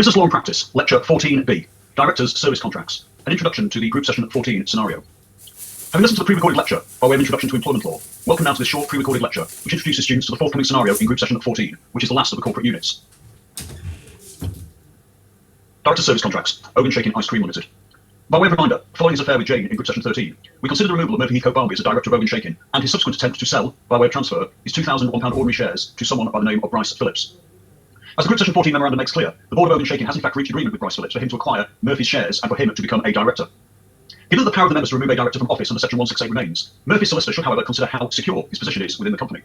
Business Law and Practice, Lecture 14B, Directors' Service Contracts, an introduction to the Group Session 14 scenario. Having listened to the pre-recorded lecture by way of introduction to employment law, welcome now to this short pre-recorded lecture, which introduces students to the forthcoming scenario in Group Session 14, which is the last of the corporate units. Directors' Service Contracts, Oven Shaking Ice Cream Limited. By way of reminder, following his affair with Jane in Group Session 13, we consider the removal of Murphy Heathcote Barmby as a director of Oven Shaking and his subsequent attempt to sell, by way of transfer, his £2,001 ordinary shares to someone by the name of Bryce Phillips. As the Group Session 14 memorandum makes clear, the Board of Oven Shaking has in fact reached agreement with Bryce Phillips for him to acquire Murphy's shares and for him to become a director. Given that the power of the members to remove a director from office under Section 168 remains, Murphy's solicitor should, however, consider how secure his position is within the company.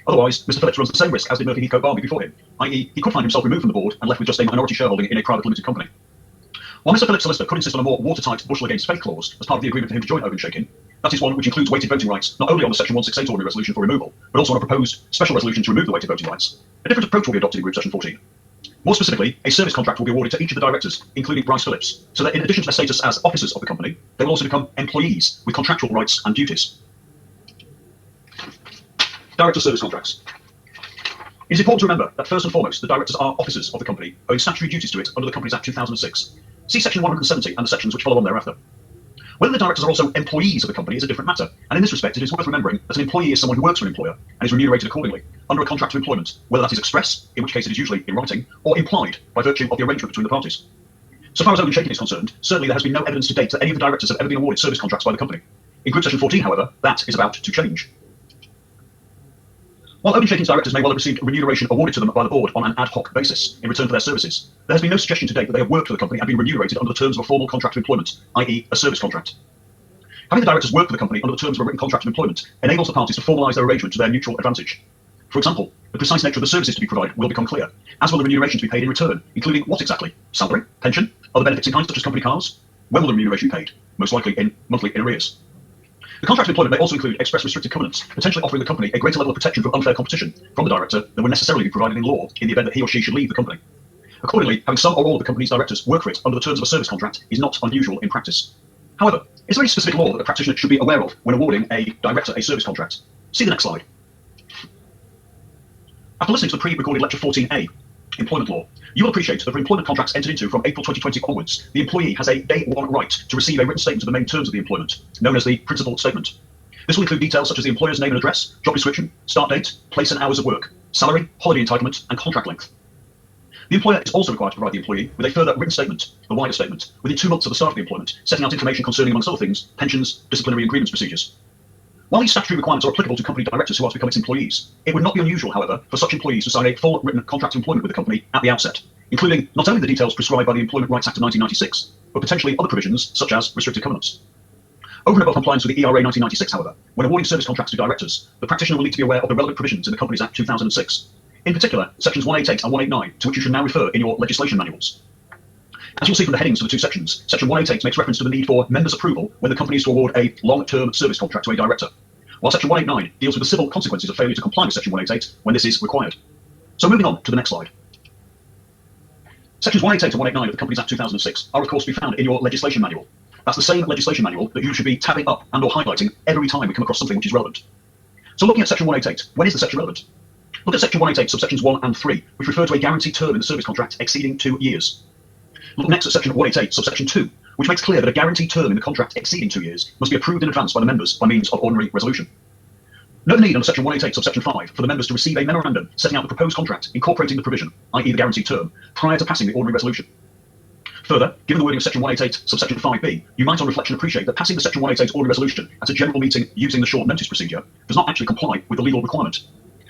Otherwise, Mr. Phillips runs the same risk as did Murphy Heathcote Barmby before him, i.e. he could find himself removed from the board and left with just a minority shareholding in a private limited company. While Mr. Phillips' solicitor could insist on a more watertight bushel against faith clause as part of the agreement for him to join Oven Shaking, that is one which includes weighted voting rights not only on the Section 168 ordinary resolution for removal, but also on a proposed special resolution to remove the weighted voting rights, a different approach will be adopted in Group Session 14. More specifically, a service contract will be awarded to each of the directors, including Bryce Phillips, so that in addition to their status as officers of the company, they will also become employees with contractual rights and duties. Director service contracts. It is important to remember that first and foremost, the directors are officers of the company, owing statutory duties to it under the Companies Act 2006. See Section 170 and the sections which follow on thereafter. Whether the directors are also employees of the company is a different matter, and in this respect it is worth remembering that an employee is someone who works for an employer and is remunerated accordingly under a contract of employment, whether that is express, in which case it is usually in writing, or implied by virtue of the arrangement between the parties. So far as Oven Shaking is concerned, certainly there has been no evidence to date that any of the directors have ever been awarded service contracts by the company. In Group Session 14, however, that is about to change. While Oven Shaking's directors may well have received remuneration awarded to them by the board on an ad hoc basis in return for their services, there has been no suggestion to date that they have worked for the company and been remunerated under the terms of a formal contract of employment, i.e. a service contract. Having the directors work for the company under the terms of a written contract of employment enables the parties to formalise their arrangement to their mutual advantage. For example, the precise nature of the services to be provided will become clear, as will the remuneration to be paid in return, including what exactly? Salary, pension, other benefits in kind such as company cars? When will the remuneration be paid? Most likely in monthly in arrears. The contract of employment may also include express restricted covenants, potentially offering the company a greater level of protection from unfair competition from the director than would necessarily be provided in law in the event that he or she should leave the company. Accordingly, having some or all of the company's directors work for it under the terms of a service contract is not unusual in practice. However, is there any specific law that the practitioner should be aware of when awarding a director a service contract? See the next slide. After listening to the pre-recorded Lecture 14A, Employment Law, you will appreciate that for employment contracts entered into from April 2020 onwards, the employee has a day one right to receive a written statement of the main terms of the employment, known as the principal statement. This will include details such as the employer's name and address, job description, start date, place and hours of work, salary, holiday entitlement, and contract length. The employer is also required to provide the employee with a further written statement, the wider statement, within 2 months of the start of the employment, setting out information concerning, amongst other things, pensions, disciplinary and grievance procedures. While these statutory requirements are applicable to company directors who are to become its employees, it would not be unusual, however, for such employees to sign a full written contract of employment with the company at the outset, including not only the details prescribed by the Employment Rights Act of 1996, but potentially other provisions such as restricted covenants. Over and above compliance with the ERA 1996, however, when awarding service contracts to directors, the practitioner will need to be aware of the relevant provisions in the Companies Act 2006. In particular, sections 188 and 189, to which you should now refer in your legislation manuals. As you'll see from the headings of the two sections, section 188 makes reference to the need for members' approval when the company is to award a long-term service contract to a director, while section 189 deals with the civil consequences of failure to comply with section 188 when this is required. So moving on to the next slide. Sections 188 and 189 of the Companies Act 2006 are of course to be found in your legislation manual. That's the same legislation manual that you should be tabbing up and or highlighting every time we come across something which is relevant. So looking at section 188, when is the section relevant? Look at section 188 subsections 1 and 3, which refer to a guaranteed term in the service contract exceeding 2 years. Look next at section 188 subsection 2, which makes clear that a guaranteed term in the contract exceeding 2 years must be approved in advance by the members by means of ordinary resolution. Note the need under section 188 subsection 5 for the members to receive a memorandum setting out the proposed contract incorporating the provision, i.e. the guaranteed term, prior to passing the ordinary resolution. Further, given the wording of section 188 subsection 5b, you might on reflection appreciate that passing the section 188 ordinary resolution at a general meeting using the short notice procedure does not actually comply with the legal requirement.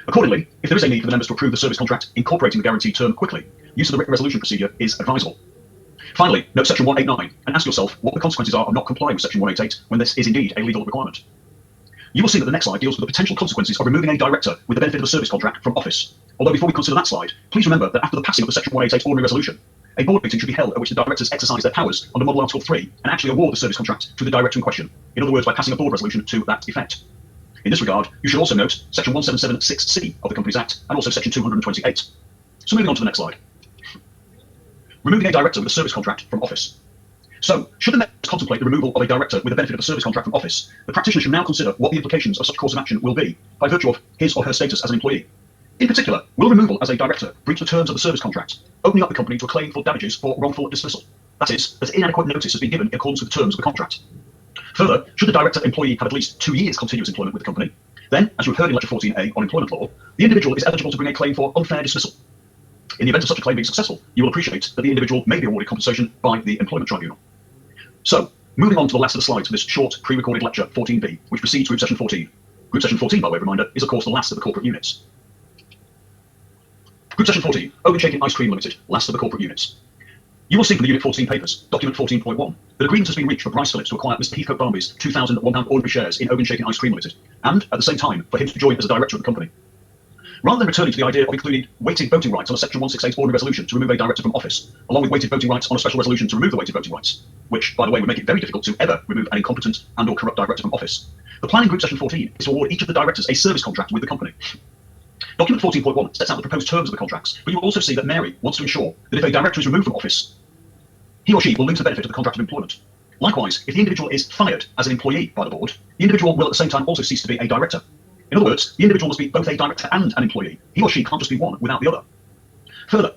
Accordingly, if there is a need for the members to approve the service contract incorporating the guaranteed term quickly, use of the written resolution procedure is advisable. Finally, note section 189 and ask yourself what the consequences are of not complying with section 188 when this is indeed a legal requirement. You will see that the next slide deals with the potential consequences of removing a director with the benefit of a service contract from office. Although before we consider that slide, please remember that after the passing of the section 188 ordinary resolution, a board meeting should be held at which the directors exercise their powers under Model Article 3 and actually award the service contract to the director in question, in other words by passing a board resolution to that effect. In this regard, you should also note section 1776C of the Companies Act and also section 228. So moving on to the next slide. Removing a director with a service contract from office. So, should the members contemplate the removal of a director with the benefit of a service contract from office, the practitioner should now consider what the implications of such course of action will be by virtue of his or her status as an employee. In particular, will removal as a director breach the terms of the service contract, opening up the company to a claim for damages for wrongful dismissal? That is, as inadequate notice has been given in accordance with the terms of the contract. Further, should the director employee have at least 2 years continuous employment with the company, then, as you have heard in Lecture 14A on employment law, the individual is eligible to bring a claim for unfair dismissal. In the event of such a claim being successful, you will appreciate that the individual may be awarded compensation by the employment tribunal. So, moving on to the last of the slides for this short pre-recorded lecture 14B, which precedes Group Session 14. Group Session 14, by way of reminder, is of course the last of the corporate units. Group Session 14, Oven Shaking Ice Cream Limited, last of the corporate units. You will see from the Unit 14 papers, Document 14.1, that agreement has been reached for Bryce Phillips to acquire Mr. Heathcote Barmby's 2,000 £1 ordinary shares in Oven Shaking Ice Cream Limited, and, at the same time, for him to join as a director of the company. Rather than returning to the idea of including weighted voting rights on a Section 168 ordinary resolution to remove a director from office, along with weighted voting rights on a special resolution to remove the weighted voting rights, which, by the way, would make it very difficult to ever remove an incompetent and or corrupt director from office, the plan in Group Session 14 is to award each of the directors a service contract with the company. Document 14.1 sets out the proposed terms of the contracts, but you will also see that Mary wants to ensure that if a director is removed from office, he or she will lose the benefit of the contract of employment. Likewise, if the individual is fired as an employee by the board, the individual will at the same time also cease to be a director. In other words, the individual must be both a director and an employee. He or she can't just be one without the other. Further,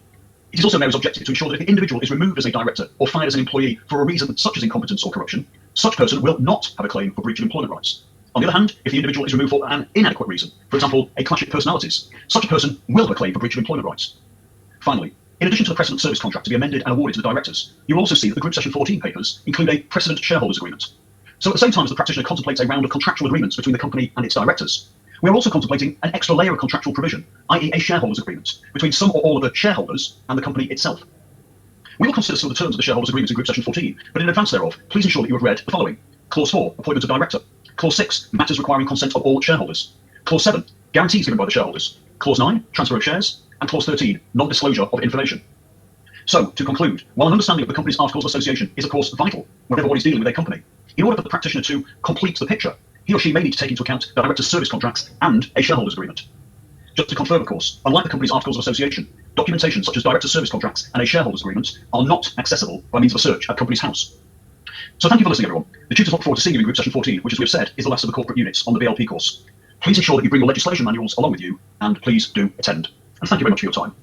it is also Mary's objective to ensure that if the individual is removed as a director or fired as an employee for a reason such as incompetence or corruption, such person will not have a claim for breach of employment rights. On the other hand, if the individual is removed for an inadequate reason, for example, a clash of personalities, such a person will have a claim for breach of employment rights. Finally, in addition to the precedent service contract to be amended and awarded to the directors, you will also see that the Group Session 14 papers include a precedent shareholders agreement. So at the same time as the practitioner contemplates a round of contractual agreements between the company and its directors, we are also contemplating an extra layer of contractual provision, i.e. a shareholders agreement, between some or all of the shareholders and the company itself. We will consider some of the terms of the shareholders agreement in Group Session 14, but in advance thereof, please ensure that you have read the following. Clause 4, appointment of director. Clause 6, matters requiring consent of all shareholders. Clause 7, guarantees given by the shareholders. Clause 9, transfer of shares. And Clause 13, non-disclosure of information. So, to conclude, while an understanding of the company's articles of association is of course vital whenever one is dealing with a company, in order for the practitioner to complete the picture, he or she may need to take into account the director's service contracts and a shareholders agreement. Just to confirm, of course, unlike the company's articles of association, documentation such as director's service contracts and a shareholders agreement are not accessible by means of a search at Companies House. So thank you for listening, everyone. The tutors look forward to seeing you in Group Session 14, which, as we have said, is the last of the corporate units on the BLP course. Please ensure that you bring your legislation manuals along with you, and please do attend. And thank you very much for your time.